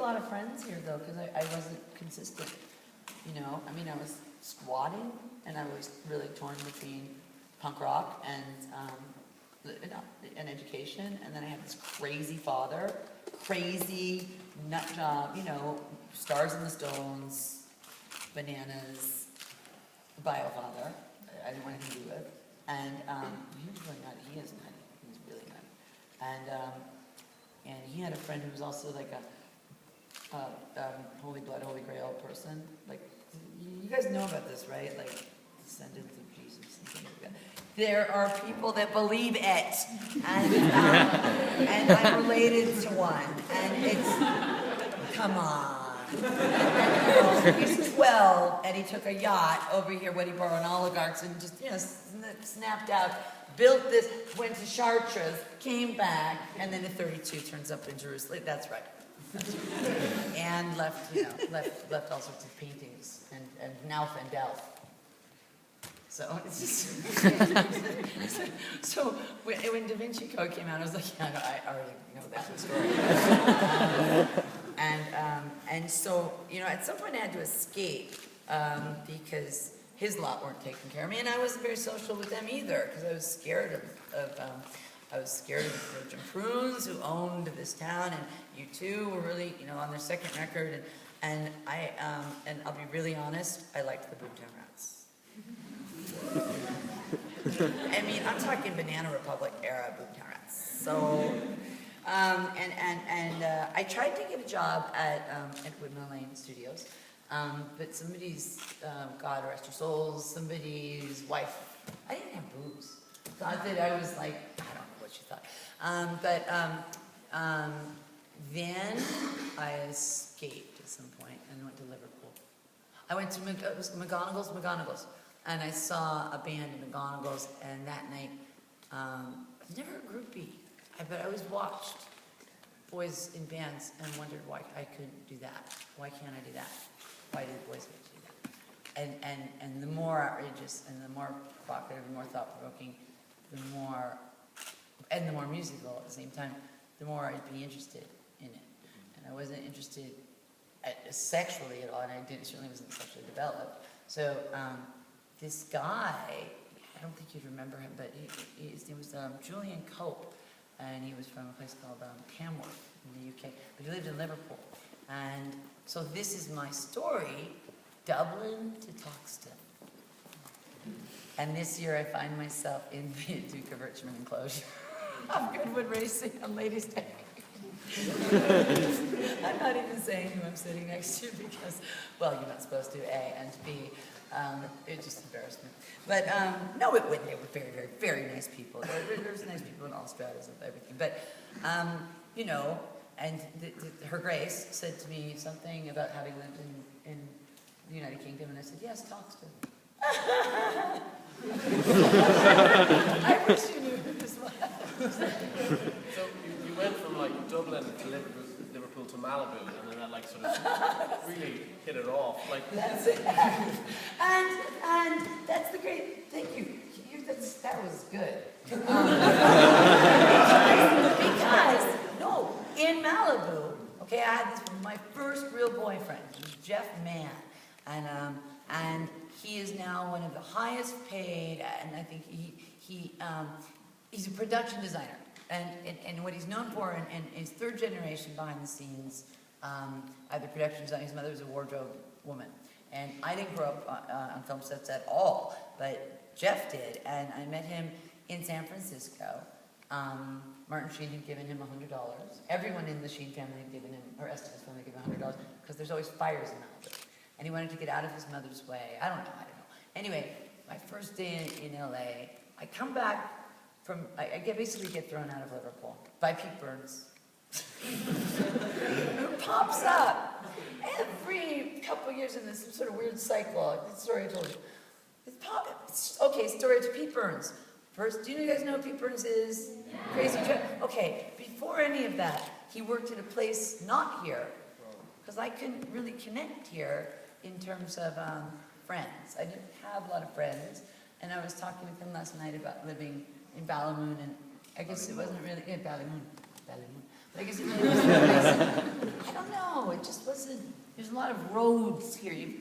lot of friends here though, because I wasn't consistent. You know, I mean, I was squatting, and I was really torn between punk rock and an education, and then I had this crazy father, crazy nut job, you know, Stars in the Stones, Bananas, bio father. I didn't want anything to do with, and he was really nutty. He is nutty. He was really nutty, and he had a friend who was also like a Holy Blood, Holy Grail person. Like, you guys know about this, right? Like, descendants of Jesus and things like that. There are people that believe it, and I'm related to one, and it's, come on. And, he's 12, and he took a yacht over here, what he borrowed on oligarchs, and just, you know, snapped out, built this, went to Chartres, came back, and then at 32 turns up in Jerusalem. That's right. And left, you know, left all sorts of paintings, and Nauf and Delft. So it's just so when Da Vinci Code came out, I was like, yeah, no, I already know that story. And so, you know, at some point I had to escape because his lot weren't taking care of me, and I wasn't very social with them either because I was scared of the Georgian Prunes who owned this town, and U2 were really, you know, on their second record, and I'll be really honest, I liked the Boomtown Rats. I mean, I'm talking Banana Republic era Boomtown Rats. So, I tried to get a job at Woodmill Lane Studios, but somebody's, God rest her souls, somebody's wife, I didn't have boobs. Thought that I was like, I don't know what she thought. Then I escaped at some point and went to Liverpool. I went to McGonagall's, and I saw a band in McGonagall's, and that night, I was never a groupie, but I always watched boys in bands and wondered why I couldn't do that. Why can't I do that? Why did boys get to do that? And the more outrageous and the more provocative and more thought-provoking, the more musical at the same time, the more I'd be interested in it. And I wasn't interested sexually at all, and certainly wasn't sexually developed. So this guy, I don't think you'd remember him, but his name was Julian Cope, and he was from a place called Tamworth in the UK, but he lived in Liverpool. And so this is my story, Dublin to Toxton. And this year I find myself in the Duke of Richmond enclosure of Goodwood Racing on Ladies' Day. I'm not even saying who I'm sitting next to because, well, you're not supposed to, A, and B, it's just embarrassment. But no, it wouldn't. They were very, very, very nice people. There's nice people in all stratas of everything. But, you know, and Her Grace said to me something about having lived in the United Kingdom, and I said, yes, Toxton. I wish you knew who this was. So you went from like Dublin to Liverpool to Malibu, and then that like sort of really hit it off. Like that's it. And that's the great. Thank you. That was good. Because no, in Malibu, okay, I had my first real boyfriend. He was Jeff Mann, and he is now one of the highest paid, and I think he's a production designer. And what he's known for, and his third generation behind the scenes, either production design, his mother was a wardrobe woman. And I didn't grow up on film sets at all, but Jeff did, and I met him in San Francisco. Martin Sheen had given him $100. Everyone in the Sheen family had given him, or Estes family had given him $100, because there's always fires in Malibu. And he wanted to get out of his mother's way. I don't know. Anyway, my first day in LA, I come back from, I basically get thrown out of Liverpool by Pete Burns. Who pops up every couple years in this sort of weird cycle. The story I told you. Okay, story to Pete Burns. First, do you guys know who Pete Burns is? Yeah. Crazy Train. Okay, before any of that, he worked at a place not here, because I couldn't really connect here in terms of friends. I didn't have a lot of friends, and I was talking with him last night about living in Ballymoon, and I guess it wasn't really, Ballymoon, but I guess it really wasn't, I don't know, it there's a lot of roads here. You've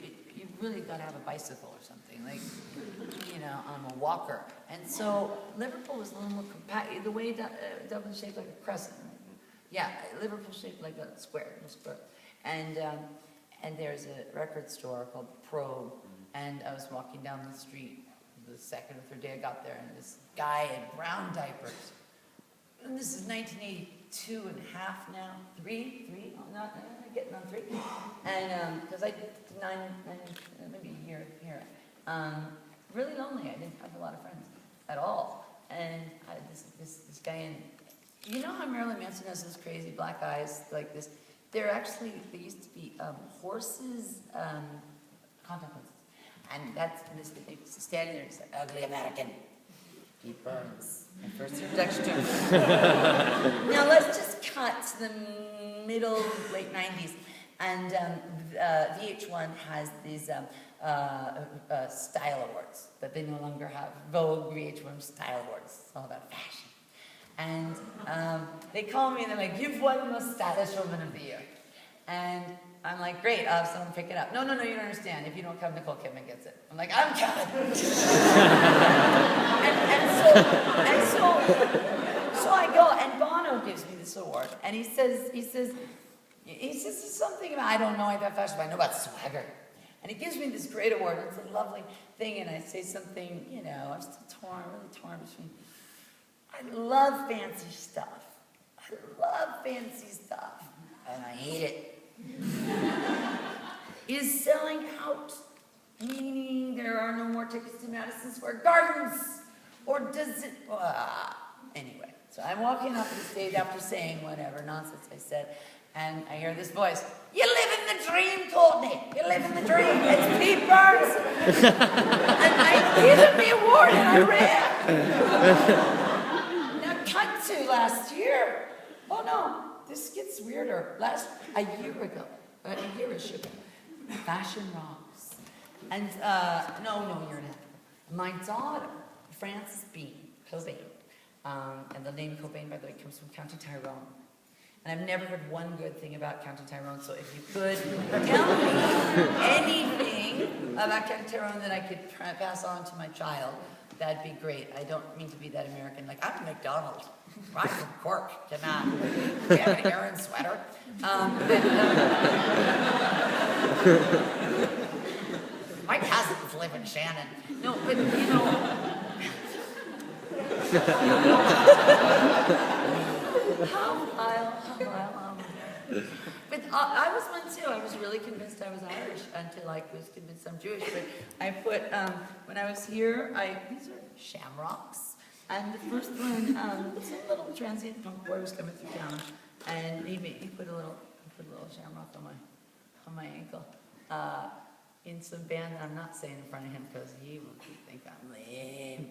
really got to have a bicycle or something, like, you know, I'm a walker. And so Liverpool is a little more compact. The way Dublin's shaped like a crescent. Yeah, Liverpool's shaped like a square, And there's a record store called Probe. And I was walking down the street the second or third day I got there, and this guy in brown diapers. And this is 1982 and a half now, three, not getting on 3. And because I did maybe a year here. Really lonely. I didn't have a lot of friends at all. And I had this guy in. You know how Marilyn Manson has those crazy black eyes like this? They used to be horses, contact lenses. And that's this standing there, he's like, ugly American. He burns. My first introduction to him. Now let's just cut to the middle, late 90s. And VH1 has these style awards that they no longer have. Vogue VH1 Style Awards. It's all about fashion. And they call me and they're like, you've won the most stylish woman of the year. And I'm like, great, I'll have someone pick it up. No, you don't understand. If you don't come, Nicole Kidman gets it. I'm like, I'm coming. so I go, and Bono gives me this award. And he says something about, I don't know about fashion, but I know about swagger. And he gives me this great award. It's a lovely thing. And I say something, you know, I'm still really torn between, I love fancy stuff. And I hate it. Is selling out, meaning there are no more tickets to Madison Square Gardens? Or does it, anyway. So I'm walking up the stage after saying whatever nonsense I said, and I hear this voice, you live in the dream, Courtney. You live in the dream. It's Pete Burns. And I gave him the award and I ran. Now cut to last year. Oh no, this gets weirder. A year ago, a year-ish ago, Fashion Rocks. And no, you're not. My daughter, Frances Cobain, and the name Cobain, by the way, comes from County Tyrone. And I've never heard one good thing about County Tyrone, so if you could tell me anything about County Tyrone that I could pass on to my child, that'd be great. I don't mean to be that American, like, I'm McDonald. I'm from Cork, can we have an Aaron sweater? My cousins live in Shannon. No, but, you know... But I was one too. I was really convinced I was Irish until I was convinced I'm Jewish. But I put, when I was here, these are shamrocks. And the first one, some little transient punk boy was coming through town, and he put a little shamrock on my ankle, in some band that I'm not saying in front of him because he will think I'm lame.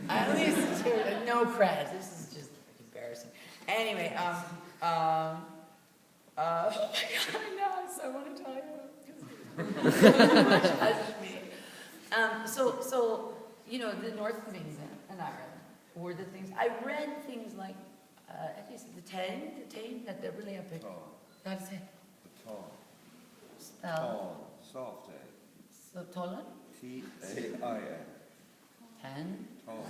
At least no credit. This is just embarrassing. Anyway, oh my God, I know, so I want to tell you. So you know, the North things in Ireland were the things, I read things like, at least the Tain, that they're really epic. How to say it? The Tall. Spell. Tall. Soft egg. So, Tolan? T-A-I-N. 10. Tall.